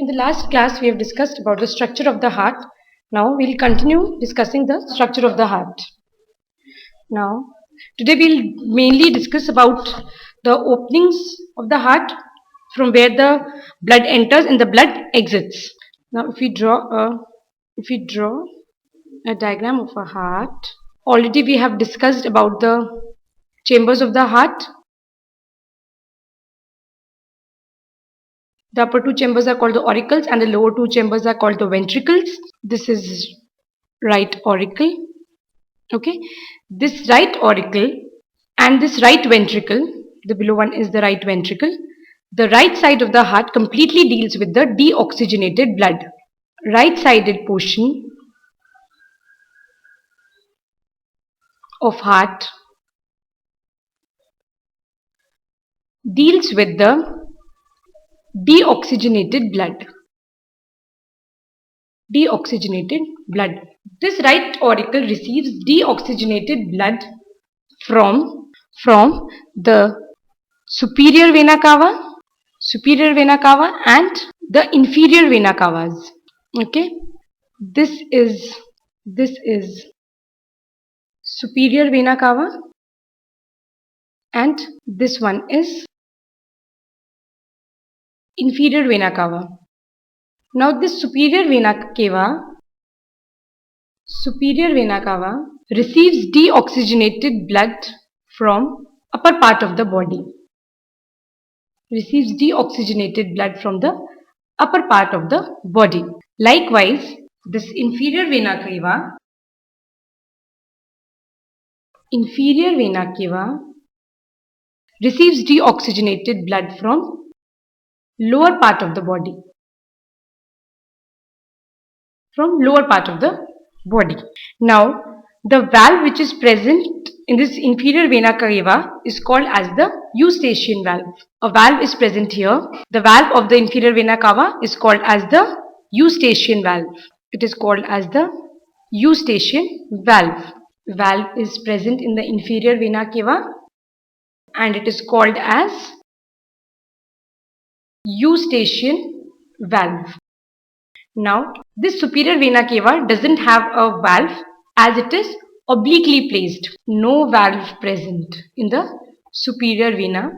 In the last class, we have discussed about the structure of the heart. Now, we'll continue discussing the structure of the heart. Now, today we'll mainly discuss about the openings of the heart from where the blood enters and the blood exits. Now, if we draw a diagram of a heart, already we have discussed about the chambers of the heart. The upper two chambers are called the auricles and the lower two chambers are called the ventricles. This is right auricle. Okay, this right auricle and this right ventricle, the below one is the right ventricle. The right side of the heart completely deals with the deoxygenated blood. Right sided portion of heart deals with the deoxygenated blood. Deoxygenated blood. This right auricle receives deoxygenated blood from the superior vena cava and the inferior vena cavas. Okay, this is superior vena cava and this one is inferior vena cava. Now this superior vena cava receives deoxygenated blood from upper part of the body. Receives deoxygenated blood from the upper part of the body. Likewise, this inferior vena cava receives deoxygenated blood from lower part of the body. Now, the valve which is present in this inferior vena cava is called as the eustachian valve. A valve is present here. The valve of the inferior vena cava is called as the eustachian valve. It is called as the eustachian valve. Valve is present in the inferior vena cava and it is called as eustachian valve. Now, this superior vena cava doesn't have a valve as it is obliquely placed. No valve present in the superior vena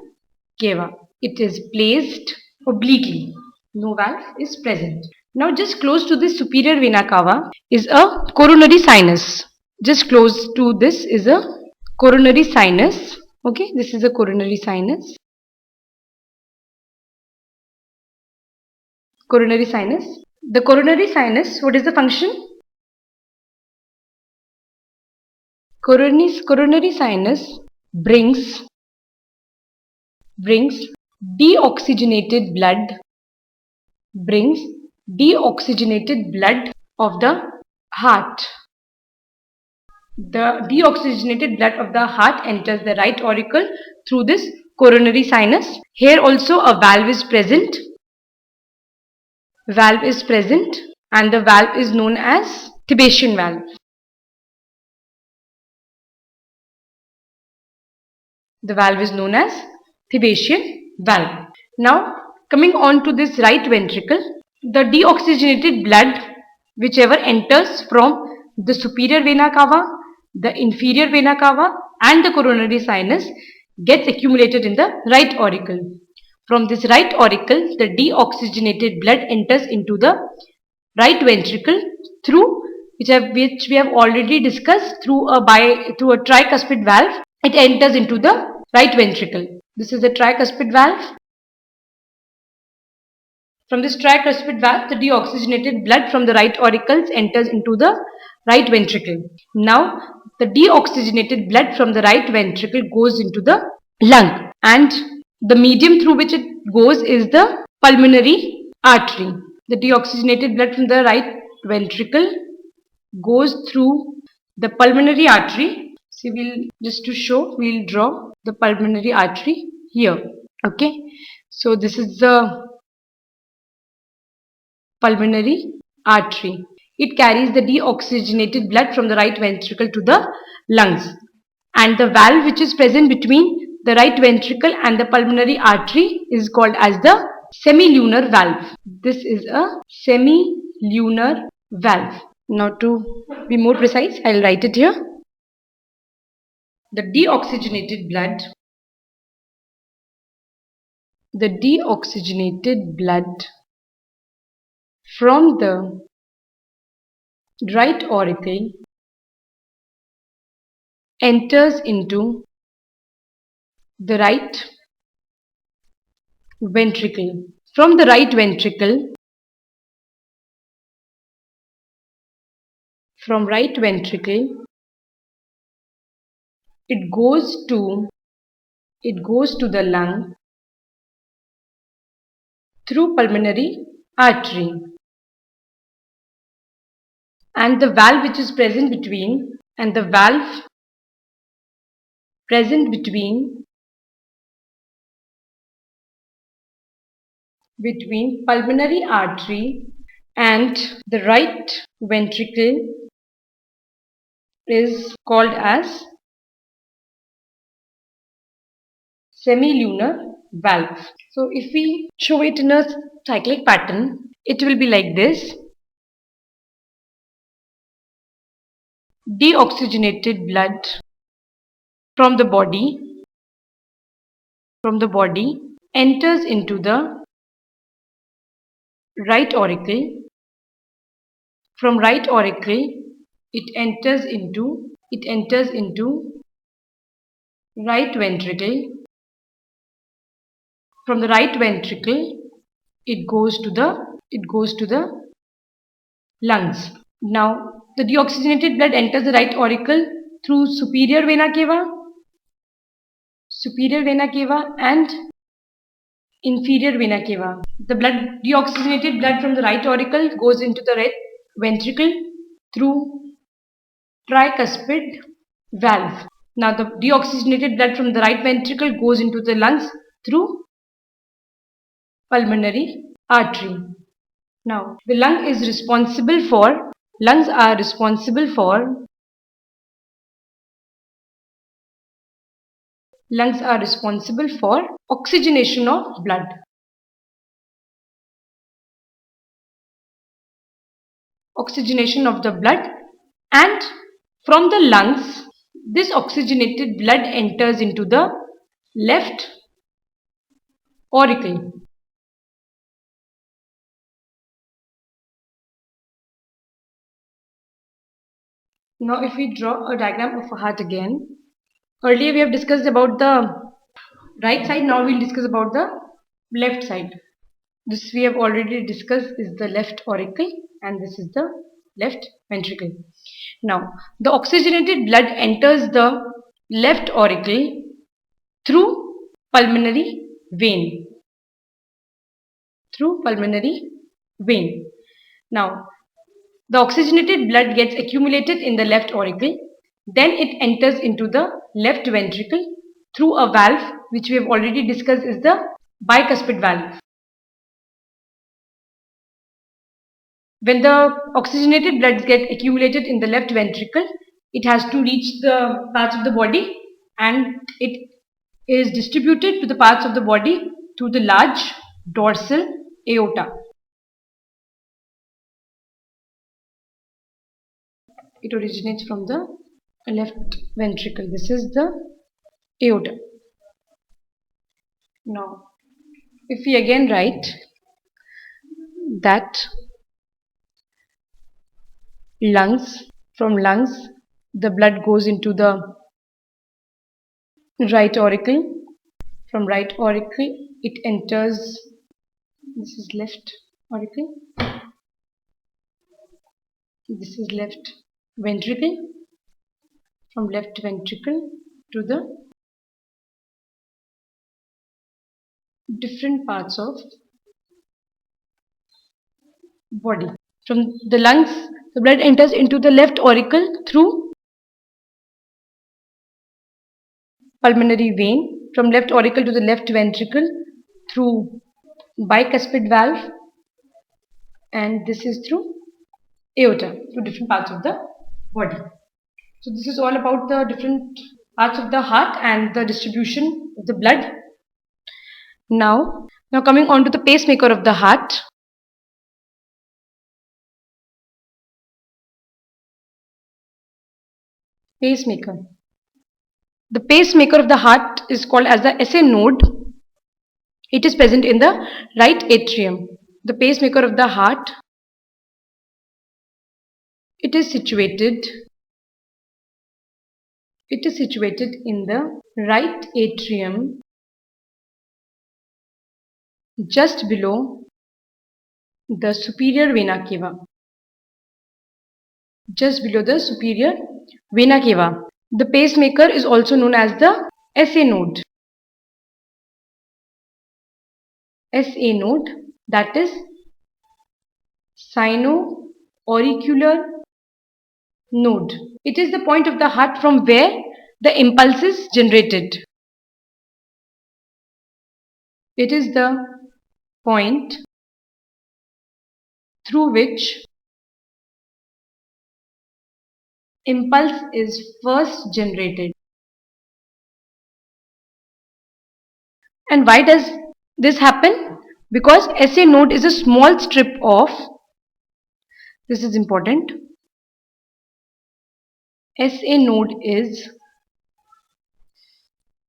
cava. It is placed obliquely. No valve is present. Now, just close to this superior vena cava is a coronary sinus. Just close to this is a coronary sinus. Okay, this is a coronary sinus. Coronary sinus. The coronary sinus, what is the function? Coronary sinus brings deoxygenated blood of the heart. The deoxygenated blood of the heart enters the right auricle through this coronary sinus. Here also a valve is present. And the valve is known as Thebetian valve. The valve is known as Thebetian valve. Now, coming on to this right ventricle, the deoxygenated blood whichever enters from the superior vena cava, the inferior vena cava and the coronary sinus gets accumulated in the right auricle. From this right auricle, the deoxygenated blood enters into the right ventricle through which we have already discussed through a tricuspid valve. It enters into the right ventricle. This is the tricuspid valve. From this tricuspid valve, the deoxygenated blood from the right auricles enters into the right ventricle. Now, the deoxygenated blood from the right ventricle goes into the lung and the medium through which it goes is the pulmonary artery. The deoxygenated blood from the right ventricle goes through the pulmonary artery. See, we'll draw the pulmonary artery here. Okay, so this is the pulmonary artery. It carries the deoxygenated blood from the right ventricle to the lungs. And the valve which is present between the right ventricle and the pulmonary artery is called as the semilunar valve. This is a semilunar valve. Now to be more precise, I'll write it here. The deoxygenated blood from the right auricle enters into the right ventricle. From the right ventricle, it goes to the lung through pulmonary artery, and the valve which is present between pulmonary artery and the right ventricle is called as semilunar valve. So if we show it in a cyclic pattern, it will be like this. Deoxygenated blood from the body enters into the right auricle. From right auricle, it enters into right ventricle. From the right ventricle, it goes to the lungs. Now, the deoxygenated blood enters the right auricle through superior vena cava and inferior vena cava. The deoxygenated blood from the right auricle goes into the right ventricle through tricuspid valve. Now, the deoxygenated blood from the right ventricle goes into the lungs through pulmonary artery. Now, the lungs are responsible for oxygenation of blood. And from the lungs, this oxygenated blood enters into the left auricle. Now if we draw a diagram of a heart again, earlier we have discussed about the right side, now we'll discuss about the left side. This we have already discussed is the left auricle and this is the left ventricle. Now the oxygenated blood enters the left auricle through pulmonary vein. Now the oxygenated blood gets accumulated in the left auricle, then it enters into the left ventricle through a valve which we have already discussed is the bicuspid valve. When the oxygenated blood gets accumulated in the left ventricle, it has to reach the parts of the body and it is distributed to the parts of the body through the large dorsal aorta. It originates from the left ventricle. This is the aorta. Now, if we again write that from lungs, the blood goes into the right auricle. From right auricle, it enters, this is left auricle, this is left ventricle. From left ventricle to the different parts of body. From the lungs, the blood enters into the left auricle through pulmonary vein. From left auricle to the left ventricle through bicuspid valve, and this is through aorta, to different parts of the body. So this is all about the different parts of the heart and the distribution of the blood. Now Now coming on to the pacemaker of the heart. Pacemaker. The pacemaker of the heart is called as the SA node. It is present in the right atrium. The pacemaker of the heart, it is situated in the right atrium, just below the superior vena cava. Just below the superior vena cava. The pacemaker is also known as the SA node. SA node, that is sino-auricular node. It is the point of the heart from where the impulse is generated. It is the point through which impulse is first generated. And why does this happen? Because SA node is a small strip of, this is important, SA node is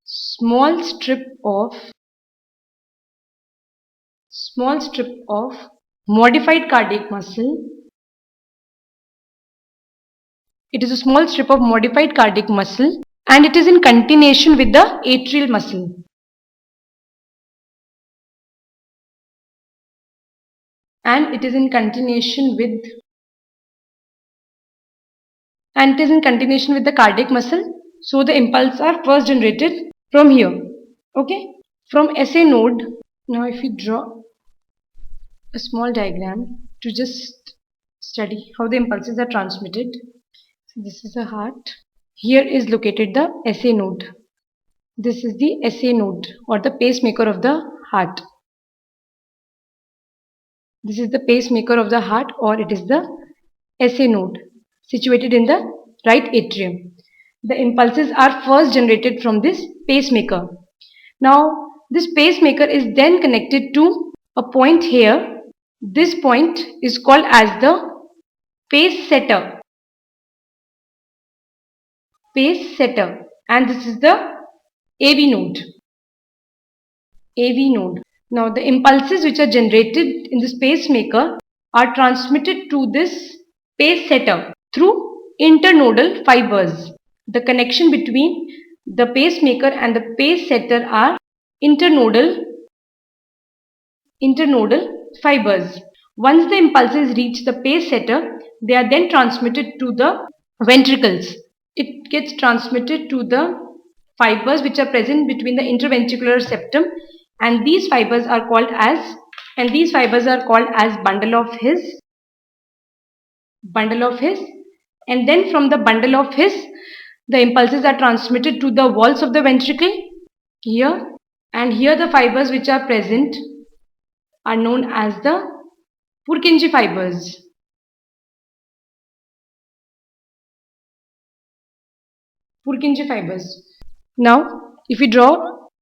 small strip of modified cardiac muscle. It is a small strip of modified cardiac muscle and it is in continuation with the atrial muscle. And it is in continuation with the cardiac muscle. So the impulses are first generated from here. Okay, from SA node. Now if we draw a small diagram to just study how the impulses are transmitted. So this is the heart. Here is located the SA node. This is the SA node or the pacemaker of the heart. This is the pacemaker of the heart, or it is the SA node situated in the right atrium. The impulses are first generated from this pacemaker. Now this pacemaker is then connected to a point here. This point is called as the pace setter. Pace setter, and this is the AV node. AV node. Now the impulses which are generated in this pacemaker are transmitted to this pace setter through internodal fibers. The connection between the pacemaker and the pace setter are internodal fibers. Once the impulses reach the pace setter, they are then transmitted to the ventricles. It gets transmitted to the fibers which are present between the interventricular septum, and these fibers are called as bundle of His. And then from the bundle of His, the impulses are transmitted to the walls of the ventricle here, and here the fibers which are present are known as the Purkinje fibers. Purkinje fibers. Now, if we draw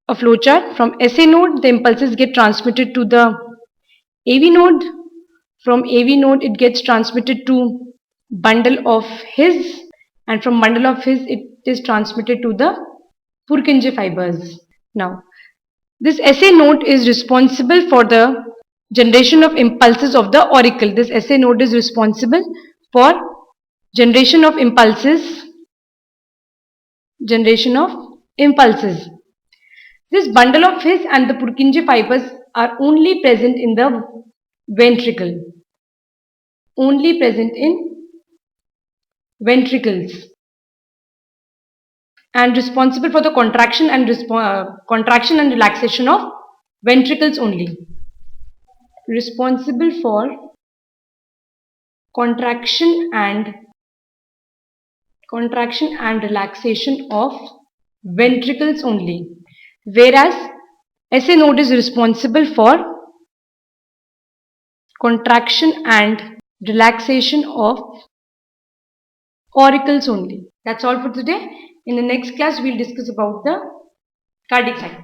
a flowchart, from SA node, the impulses get transmitted to the AV node. From AV node, it gets transmitted to bundle of His, and from bundle of His, it is transmitted to the Purkinje fibers. Now, this SA node is responsible for the generation of impulses of the auricle. This SA node is responsible for generation of impulses. This bundle of His and the Purkinje fibers are only present in the ventricle. Only present in ventricles, and responsible for the contraction and relaxation of ventricles only. Responsible for contraction and relaxation of ventricles only, whereas SA node is responsible for contraction and relaxation of auricles only. That's all for today. In the next class, we'll discuss about the cardiac cycle.